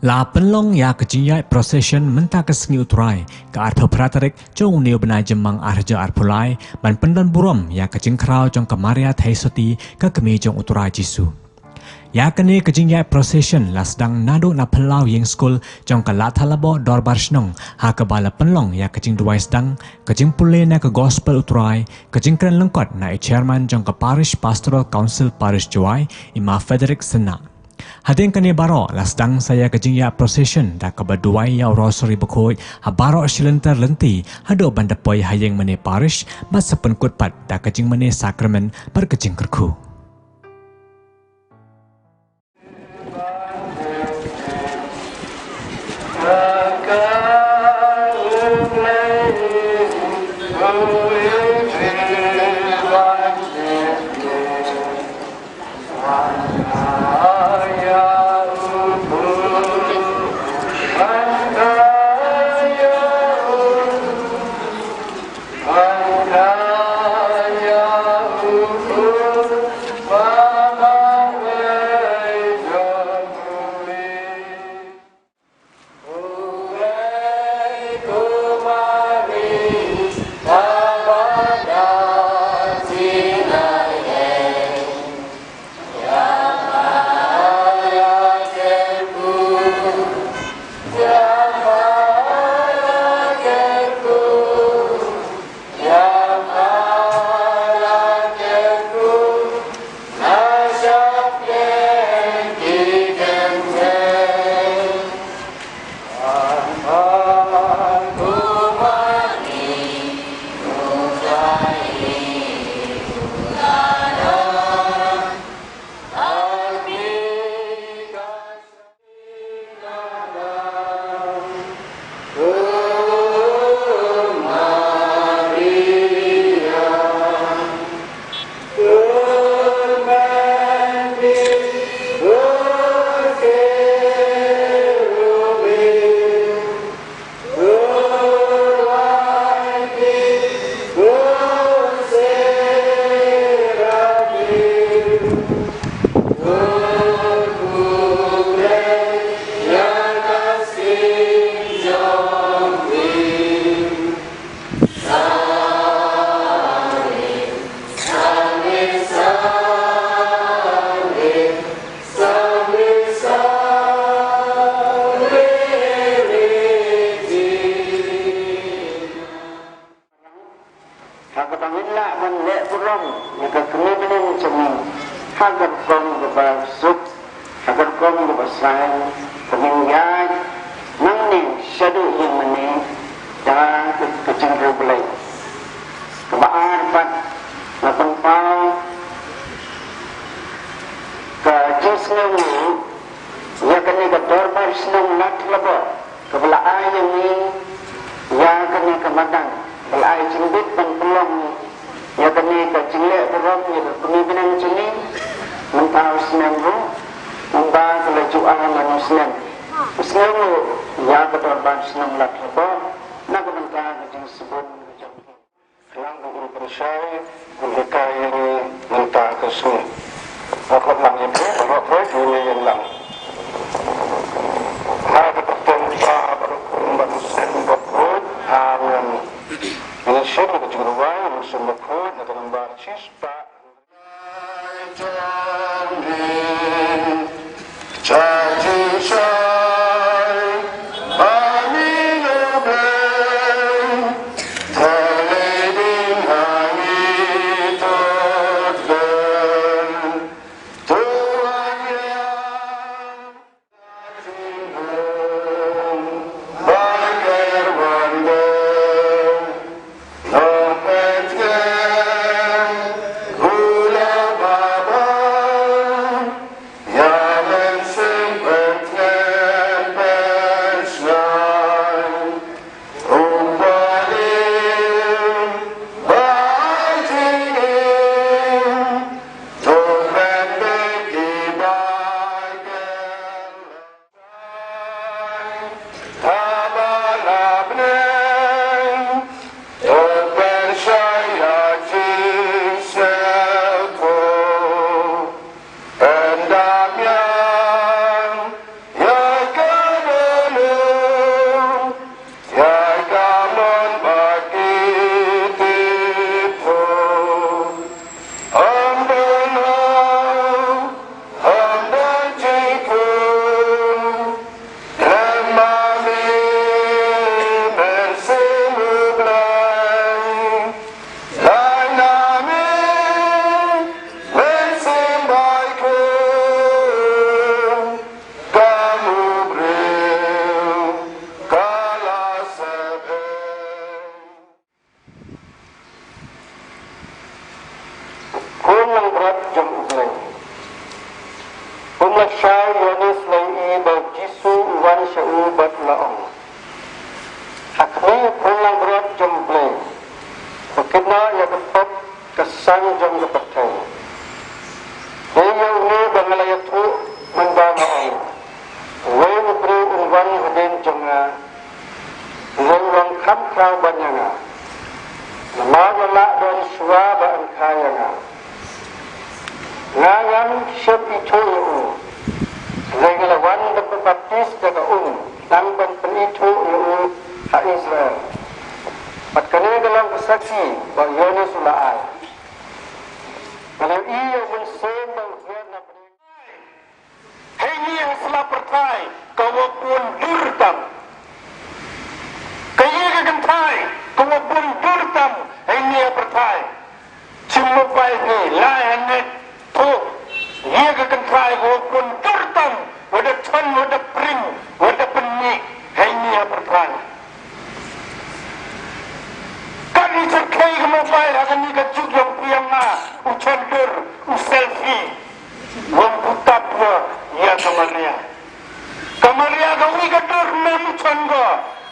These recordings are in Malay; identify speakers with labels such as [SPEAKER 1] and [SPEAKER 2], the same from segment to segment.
[SPEAKER 1] La penlong ya kejiyai procession mentah kesengi uturai ke arto pratarik jong neo benai jemang arja arpulai ban pendan burom ya kejing krau jong kemaria thaisoti ke kemi jong uturai jisu. Ya kene kejiyai procession la sedang nado na pelau yeng skul jong ke lathalabo dorbar snong ha ke bala penlong ya kejing duai sedang kejing pule na ke gospel uturai kejing keren lengkot na chairman jong ke parish pastoral council parish Juai Ima Frederick Sena. Hading kani baro lasdang saya kejingya procession da kebaduai ya rosary bekoi ha baro silenter lenti hado bandapoi hayeng mene parish mas sepen kutpat da kejing mene sakramen per kejing kerku.
[SPEAKER 2] Baba kau banyanga. Nama wala dan suaba ang kayanga. Ngayon siya ito Regalawan berbaptis daga dan penitu ha Israel. Pat kanya dalam bersaksi bahawa Yohanes ulai. Kalau ia mensemang kerana ini haslah pertai kau pun durtam. Kaya kegentai kau pun durtam ini pertai. Cuma baik ni layan tu. Ia kegentai kau pun durtam. Wada tuan wada pring wada penik ini pertai. Kami terkait ke mobile akan ni kejuk yang pianga ucandur selfie wamputab ya kamaria kawi kadur mem changa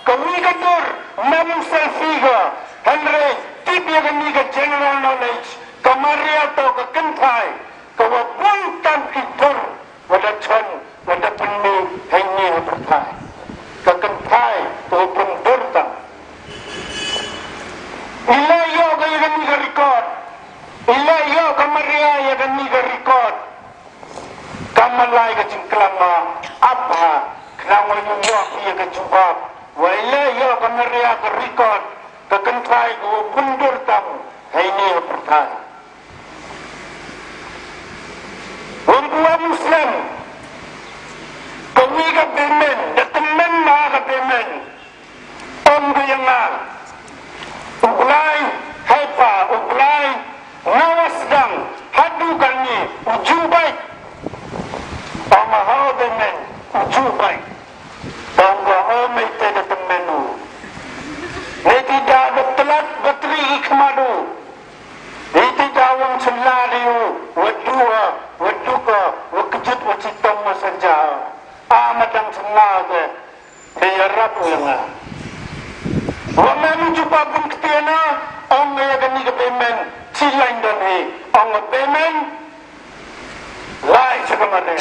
[SPEAKER 2] kawi kadur mem selfie ga Henry tip yang ni ke general knowledge kamaria to ke kentai kawa buntan itur wada chan wada penik ini pertai ke kentai to pendurta ila yo kaya kami ka record ila yo kamaria ya kami ka record kamalay ka cingklama apa kenapa yung ya ka jubab wa ila yo kamaria ka record ka kentay ko bundur tamu ini pertai wangkuwa muslim kawi ka bemen datemen na ka bemen on ka yang na uglay hepa uglay nawasdang hadukan ni ujubay pamahal bemen ujubay bangga omay teda temenu ni tidak betelat beteri ikmadu ni tidak wang seladiu wadua waduka wakejut wacitam masaja amadang sengaja biarap yang Wamanu jumpa pun ketiana, orang yang akan ni kepemen, silain dan he, orang kepemen, lain sekamane.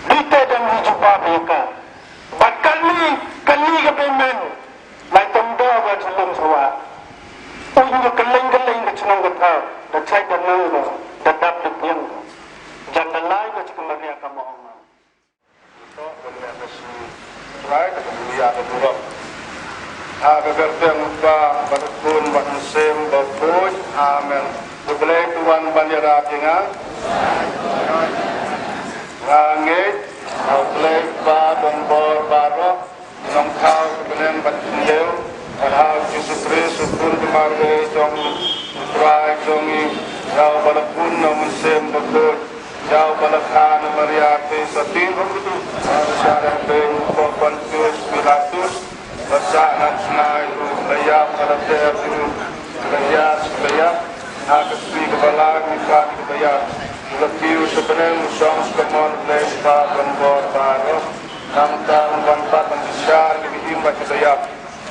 [SPEAKER 2] Dite dan jumpa mereka. Bahkan kali kepemen, lain tanda buat selum sawa. Unjuk keling ke cenang kata, dah cai dan nanglo, dah dapat yang, jangan lain ke sekamane akan orang. Itu boleh kasih, right? Boleh ada dua. Agar ba berkun bermusim berpuj amen boleh tuan bandera tinggal langit boleh ba bombor baro nongkau kebenaran bertindak hal Yesus Kristus pun kemarin jong try jongi jauh berkun musim berpuj jauh berkan meriati setin begitu syarat ben korban Pilatus Basahan senai itu layak pada tiap itu layak agak sih kebalang ikan kebayar lebih sebenarnya usang sekamon lempar benbor baru nampak bantat besar lebih imbat kebayar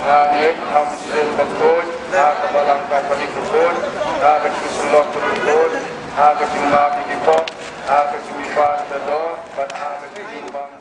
[SPEAKER 2] langit hamsil bekut agak kebalang kapal ikut agak keselok berikut agak simak ikut agak simpan terdo agak simbang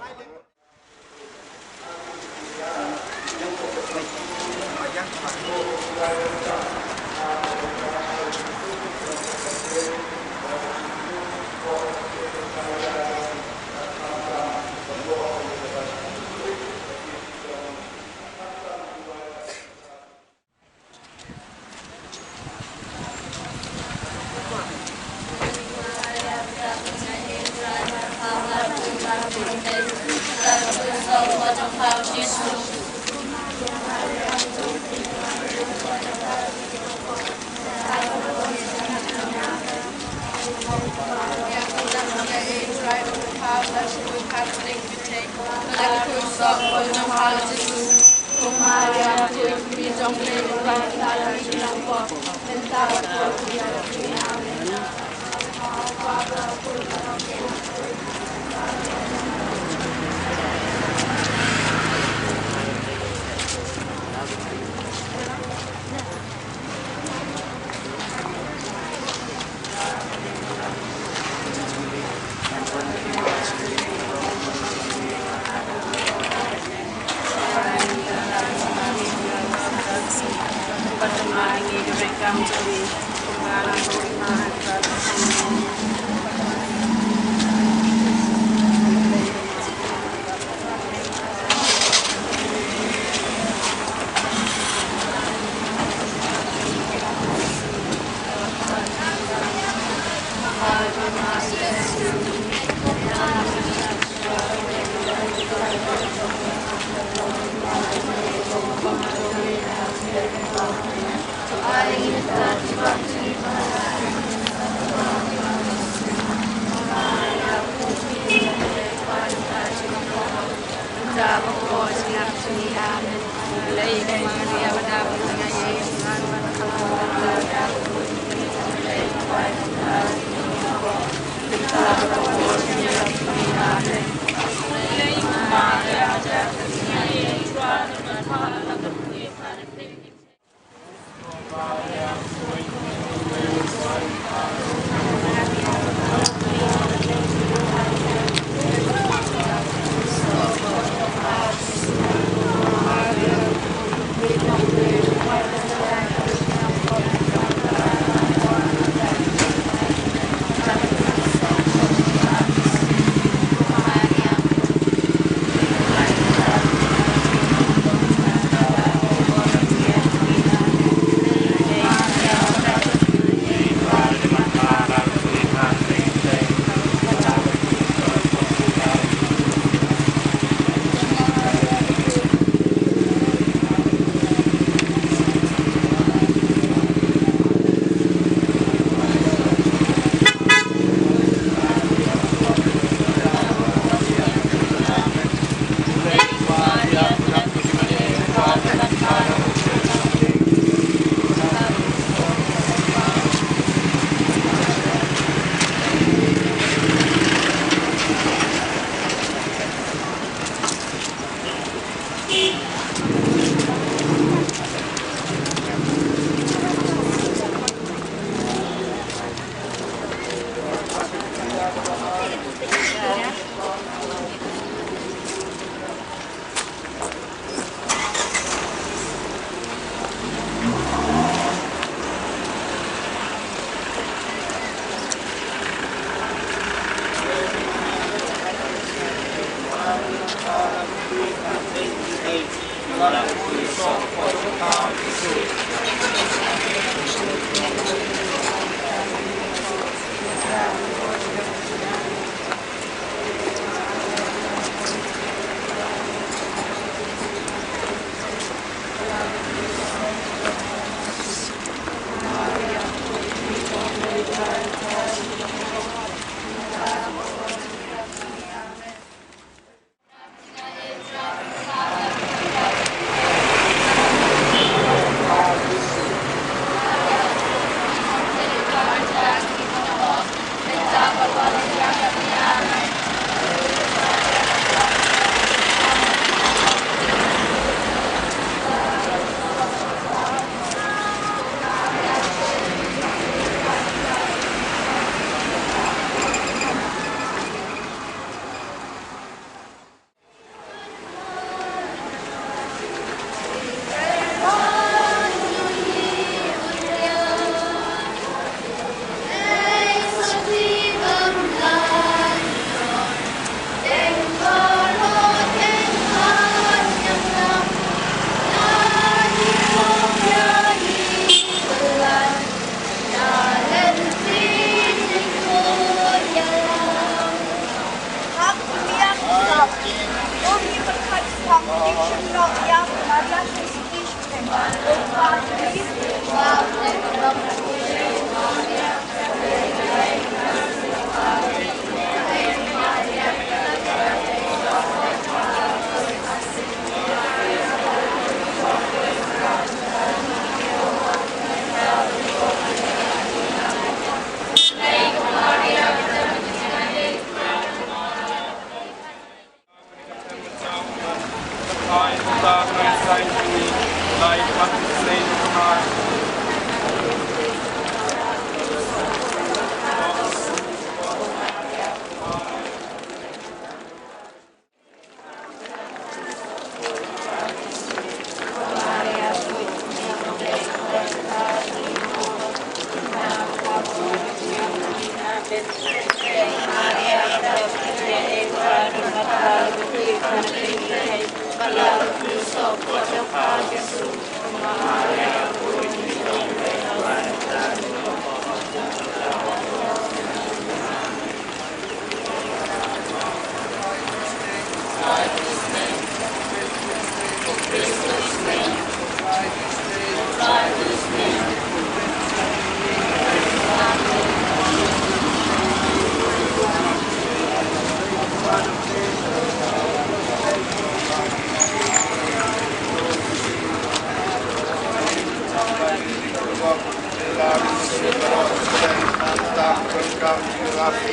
[SPEAKER 2] tentang rapi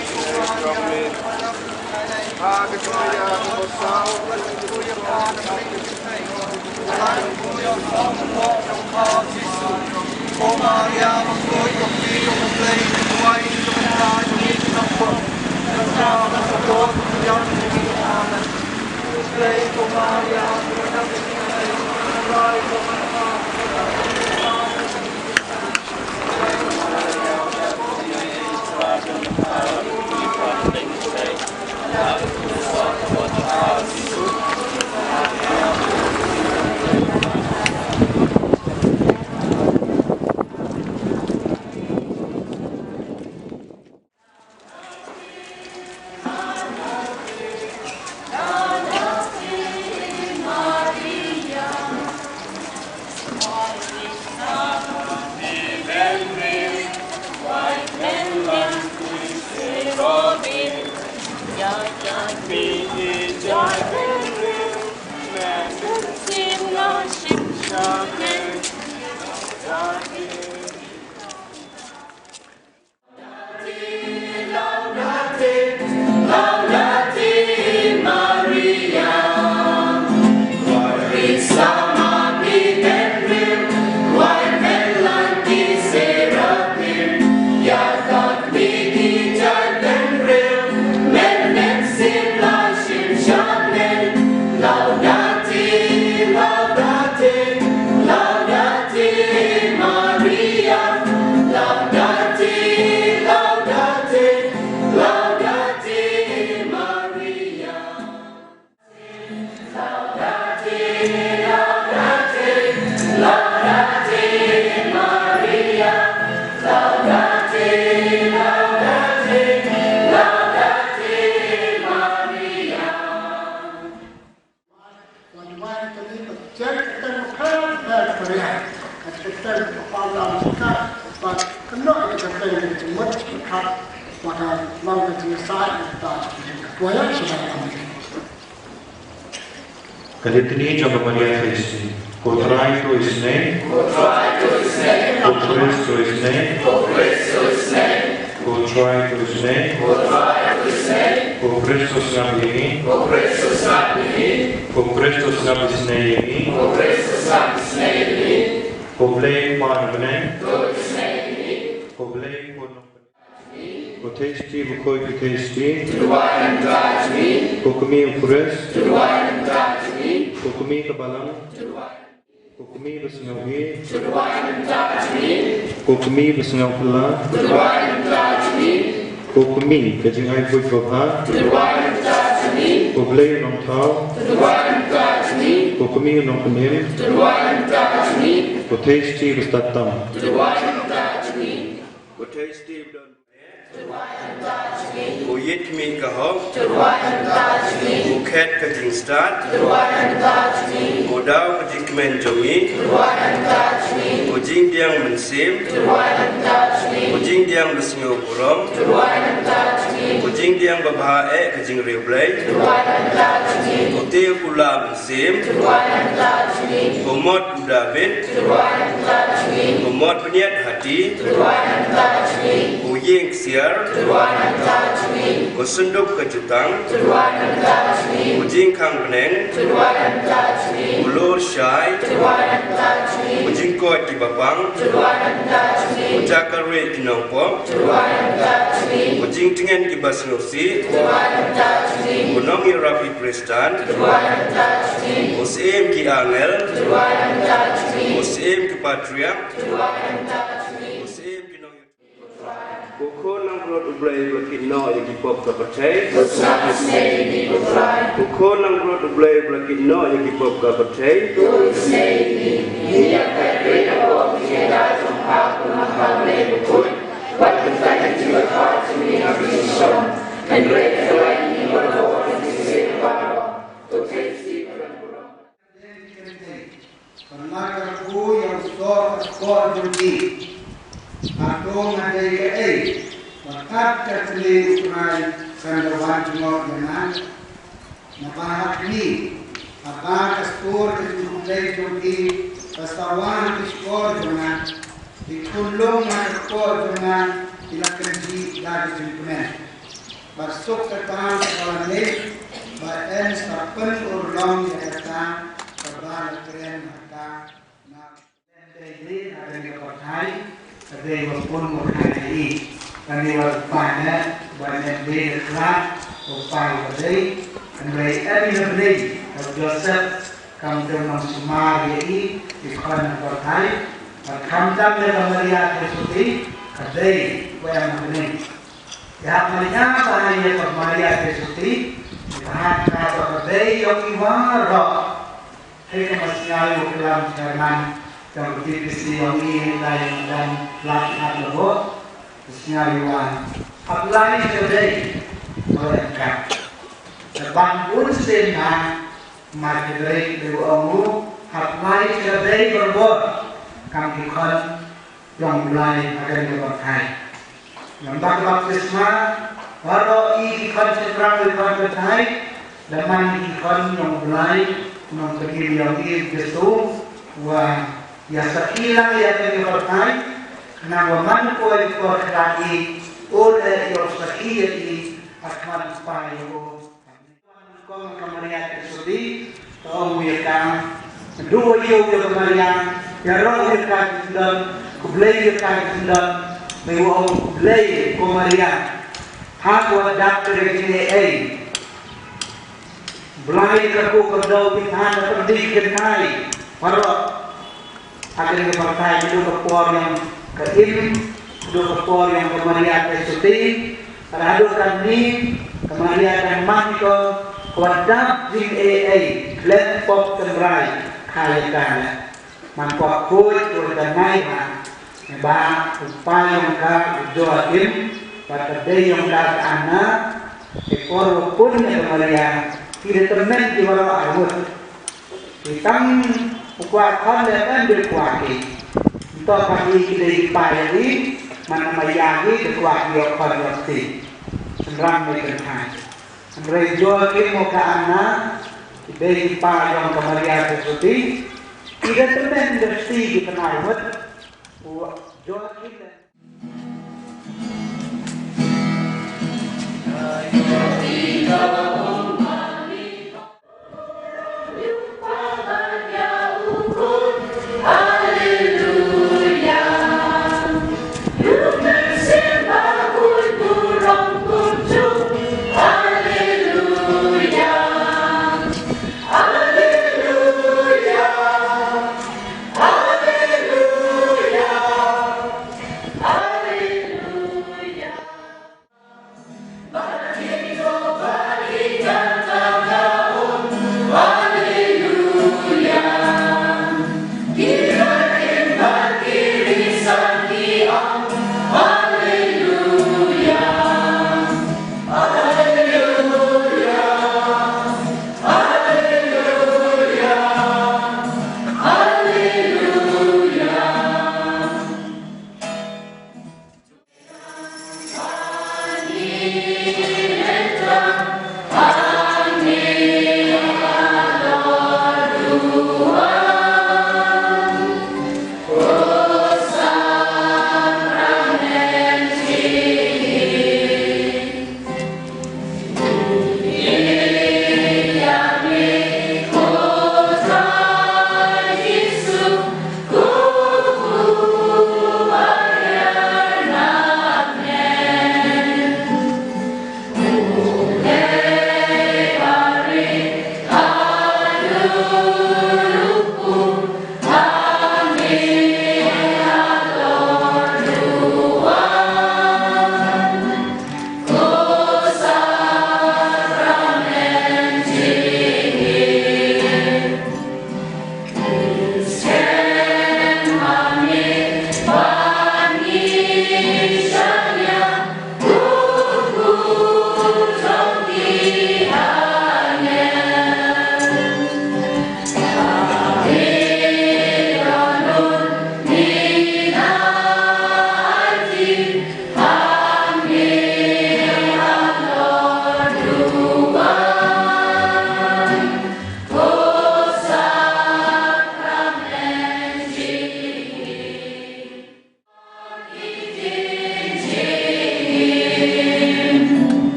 [SPEAKER 2] jong ni ada kaya besar
[SPEAKER 3] Kalitini Java Maria Christi, Kotrai to His name, Kotrai to His name, Kotrai to His name, Kotrai to His name, Kotristos Nabini, Kotristos Nabisnei, Koblei Parvane, Koblei Kotesti Bukoi Kotesti, Kokumi Ukures, Kokumi Kabalam, Kokumi Besngawi, Kokumi Besngapula, Kokumi Kajingai Bukobha, Koblei Nongtau, Kokumi Nongkanim, Kotesti Bestatam, Kotesti Uyit min kahok, Uket kajing start, Udau kajikmen jongi, Ujing diang mensim, Ujing diang besnyo kurong, Ujing diang babae kajing reblay, Uti pula mensim, Umot udabit, Umot peniat hati, Uying siar, Kusunduk kejutang, Ujing kang beneng, Ulur syai, Ujing kot di babang, Ujakare kinongpok, Ujing tengen di basnosi, Unongi rapi prestan, Usim ki angel, Usim ki patriark, Usim ki nong Buku nang perut ublai berkit no yang kipop kapertai. Buku nang perut ublai berkit no yang kipop kapertai.
[SPEAKER 4] Permakaku yang skor berdi. Aku ngadai ke wakat terkini ukuran sandawan cuma dengan nabahat ni apa skor terkini berdi pastawan skor dengan dikulung skor dengan ilakanji dari jumpunan. Bersuk ketang sekolah ini, baen sapen urlong yang datang kebal keren mata. Nah, ini ada di kotai, ada yang pun menghargai. Kami berpada banyak di kelas, upaya berdiri, kembali berdiri. Joseph kamu dengan semua ini di kolam kotai, kamu dengan Maria Yesusi, kadai yang begini. Ya Maria bahaya Maria Yesusi, bahan kata kadai yang imarah. Hei masih dalam Jerman yang berdiri yang ini dan lakukan lebut. Senyariwan, apalagi kadai mereka. Bangun senang, mati dari dewamu, apalagi kadai berbor. Kami kan yang mulai akan diberkai. Yang baptisma, walau ikan seterang diberkai, dan ikan yang mulai memberi yang itu, wah, ya sekilang yang diberkai. Nama man koi lagi oleh yang sakiti akan payo. Kau kemarian tersebut, kau melihat dua yang kemarian, yang roh yang dan kubelai yang dan mewah kubelai kemarian. Aku ada dari ini, belai aku berdau bintan terdidik kenai, parot akan kepercayaan itu kepor yang keim, dua kepor yang kemarian tersebut, terhadap kami kemarian manko wadap jing lepop temrai kaya manko kuat wadamai ba upaya ka ujoakim pada yang dak anak ekor pun kemarian tidak temen di bawah arut hitam ukuatan dan berkuati. Untuk kami kita dipayari, mana mayagi berkuati okor waktu. Senang mereka. Mereka kita ke anak, kita dipayang kemarian seperti tidak temen bersih di penawat. Jual kita.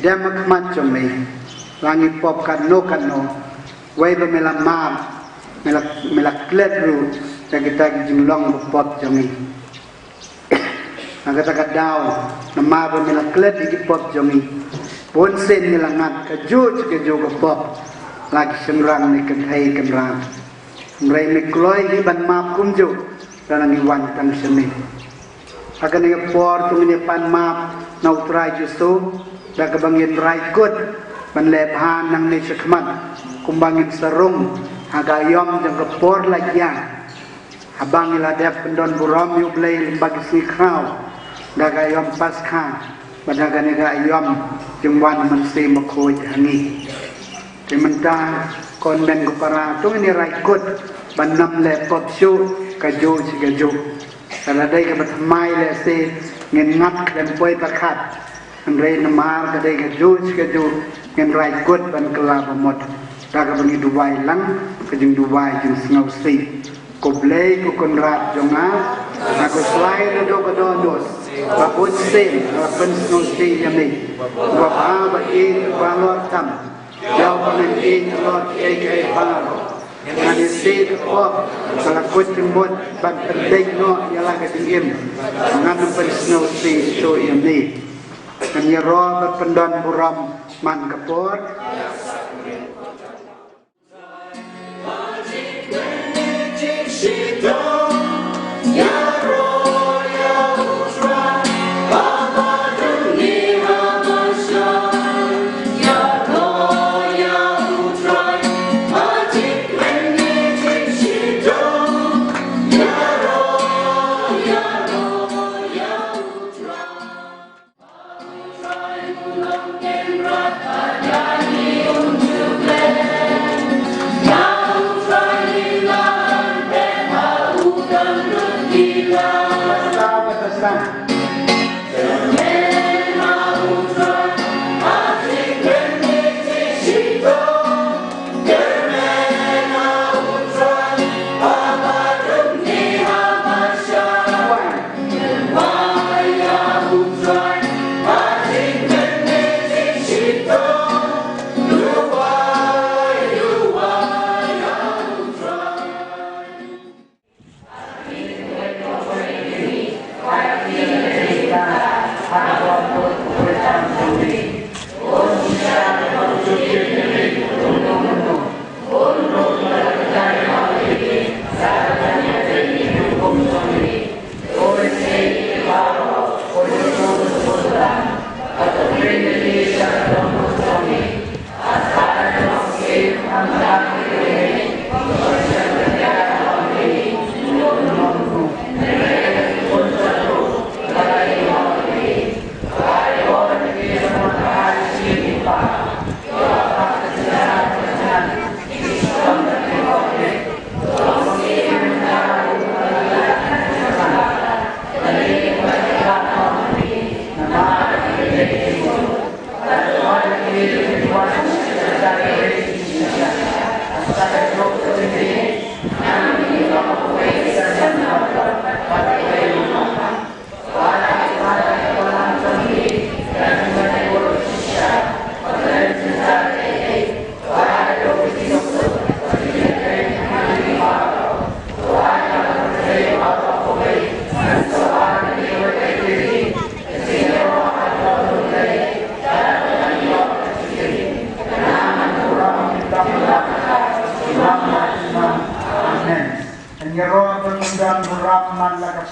[SPEAKER 5] Demak macam ni, langit pop kan no, wai bermelamar, melak ru, dan kita jumlong pop jami. Agak tak daw, nama bermelak di pop jami. Ponsen melangat kejuj ke pop, lagi semrang ni kentai kenrang. Mereka mekloi di ban map kumju, dan ni wan tang seni. Akan ni por tu ni pan map, nautrai justu. Dan kebangin raikut menlephan nang ni sekmat kumbangin serung agayom jang kepor lagian habang iladep pendon buram yu blay limbagi sikrau dagayom paskha badagani gayom jengwan mensi makoi hangi dimenta konben kupara tu ini raikut banam lepot syu kaju sigaju saladai kebatmai lese ngengat dan poi pakat Andai namar kadai kaju ngen raikut ban kelapa mod daga bangi duwai lang kajing duwai jeng sengau si ko blei ko konrat jonga aku slai do dos babut sin ban sengau si yami wa ba e balor tam yau ban e lot e balor Nadi si pop salakut timbut ban pendek no yala kajing ngan ban sengau si so yami Menyerol berpendon buram man kepor.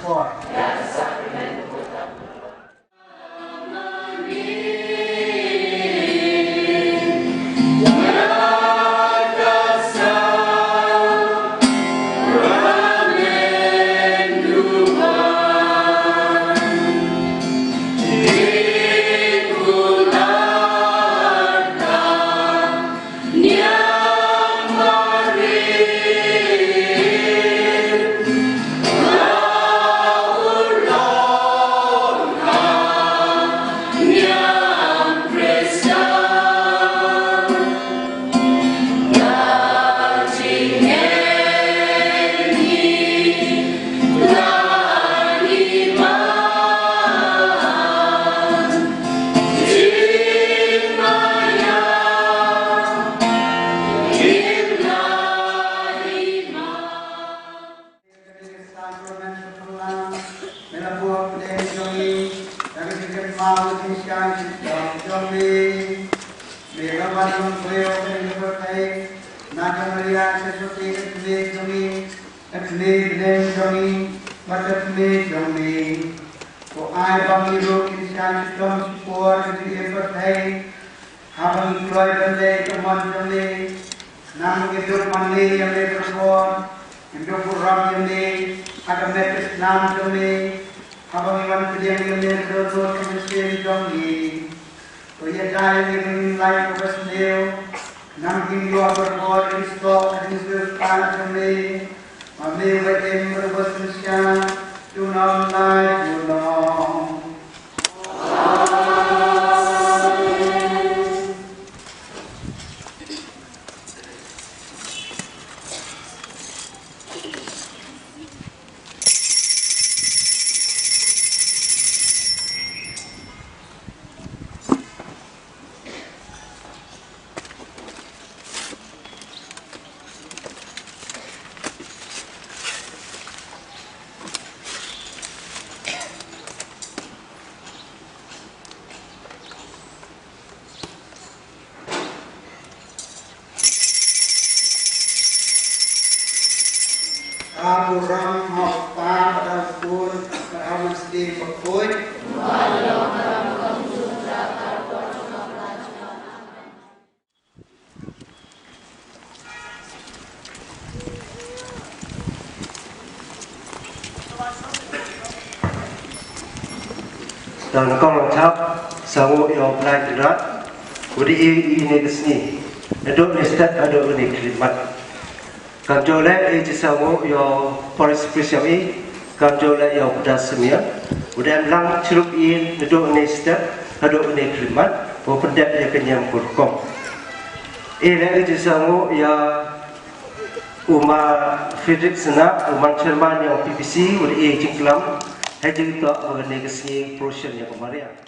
[SPEAKER 6] Lord
[SPEAKER 5] kene jongi kene den jongi mata kene jongi ko ai bangi ro kisan tom support di empathai habang kloi bende keman jongi nam hidup mandi yang berpon hidup kurang jongi ada metis nam jongi habang iwan kudian yang berdoa kemudian jongi to ye dai in life of us new nam him you are God is God is will stand to me mami with him was Christian do not lie you know Aku ram học ta đau pun berhasil mesti berkuat.
[SPEAKER 3] Dan kau lancar sangu yang pelaj berat, budi ini kesini. Aduk nestat aduk ini klimat. Kamjola itu sangu yang polis spesial ini, kamjola yang pedas semia. Udah belang ceruk ini aduk nestat aduk ini klimat. Berpendak yang kenyang kurkom. Ini itu sangu yang Umar Frederick Senak, Umar Chairman yang PPC, budi jengkelam. Hanya itu mengenai kesini proses yang kemarin.